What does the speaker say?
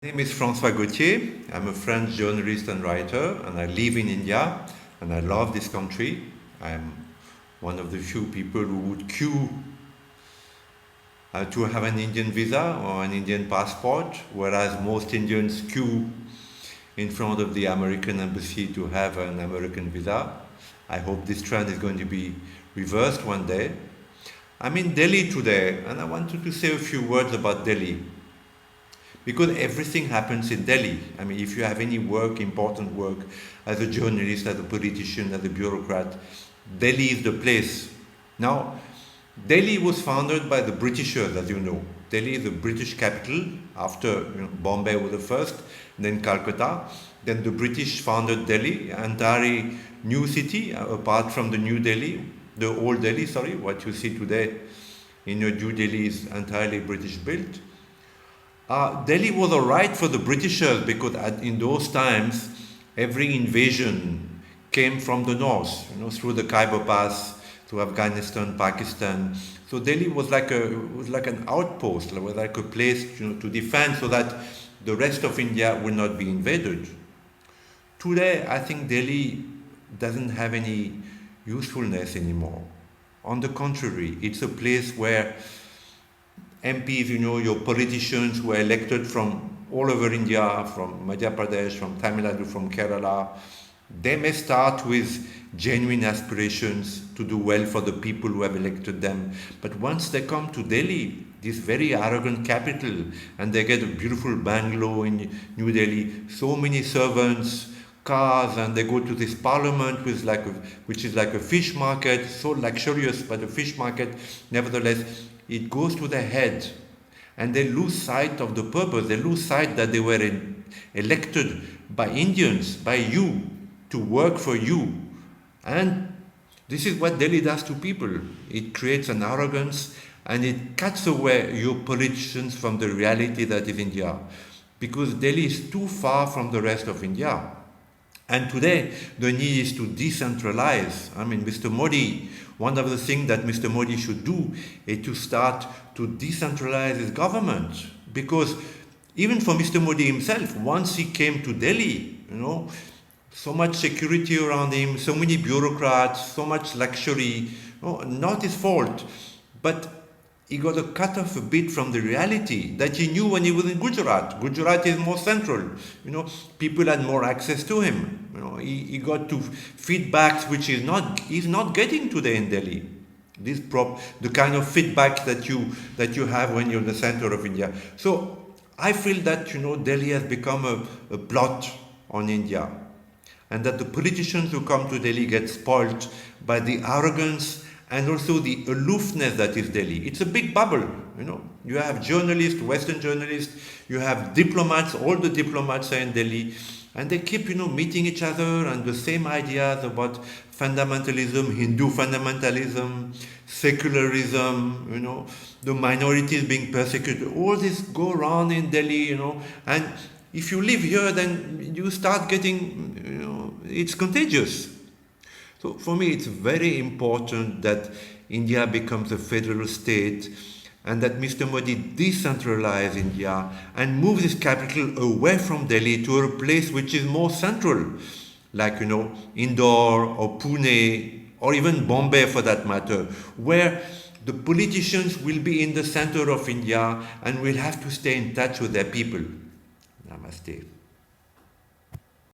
My name is François Gauthier. I'm a French journalist and writer, and I live in India, and I love this country. I'm one of the few people who would queue to have an Indian visa or an Indian passport, whereas most Indians queue in front of the American embassy to have an American visa. I hope this trend is going to be reversed one day. I'm in Delhi today, and I wanted to say a few words about Delhi. Because everything happens in Delhi. I mean, if you have any work, important work, as a journalist, as a politician, as a bureaucrat, Delhi is the place. Now, Delhi was founded by the Britishers, as you know. Delhi is the British capital. After Bombay was the first, then Calcutta. Then the British founded Delhi, an entirely new city, apart from the New Delhi, the old Delhi, sorry, what you see today in New Delhi is entirely British built. Delhi was all right for the Britishers because in those times, every invasion came from the north, through the Khyber Pass, through Afghanistan, Pakistan. So Delhi was like an outpost, was like a place to defend so that the rest of India will not be invaded. Today, I think Delhi doesn't have any usefulness anymore. On the contrary, it's a place where MPs, your politicians who are elected from all over India, from Madhya Pradesh, from Tamil Nadu, from Kerala, they may start with genuine aspirations to do well for the people who have elected them. But once they come to Delhi, this very arrogant capital, and they get a beautiful bungalow in New Delhi, so many servants, cars, and they go to this parliament which is like a fish market, so luxurious, but a fish market, nevertheless, it goes to their head, and they lose sight of the purpose. They lose sight that they were elected by Indians, by you, to work for you. And this is what Delhi does to people. It creates an arrogance, and it cuts away your politicians from the reality that is India, because Delhi is too far from the rest of India. And today, the need is to decentralize. I mean, Mr. Modi, one of the things that Mr. Modi should do is to start to decentralize his government. Because even for Mr. Modi himself, once he came to Delhi, so much security around him, so many bureaucrats, so much luxury, not his fault. But he got to cut off a bit from the reality that he knew when he was in Gujarat. Gujarat is more central. People had more access to him. He got to feedbacks which he's not getting today in Delhi. The kind of feedback that you have when you're in the center of India. So I feel that Delhi has become a blot on India, and that the politicians who come to Delhi get spoiled by the arrogance and also the aloofness that is Delhi. It's a big bubble, You have journalists, Western journalists, you have diplomats, all the diplomats are in Delhi, and they keep, meeting each other and the same ideas about fundamentalism, Hindu fundamentalism, secularism, the minorities being persecuted. All this go around in Delhi, and if you live here, then you start getting, it's contagious. So for me, it's very important that India becomes a federal state and that Mr. Modi decentralizes India and moves his capital away from Delhi to a place which is more central, like, Indore or Pune or even Bombay for that matter, where the politicians will be in the center of India and will have to stay in touch with their people. Namaste.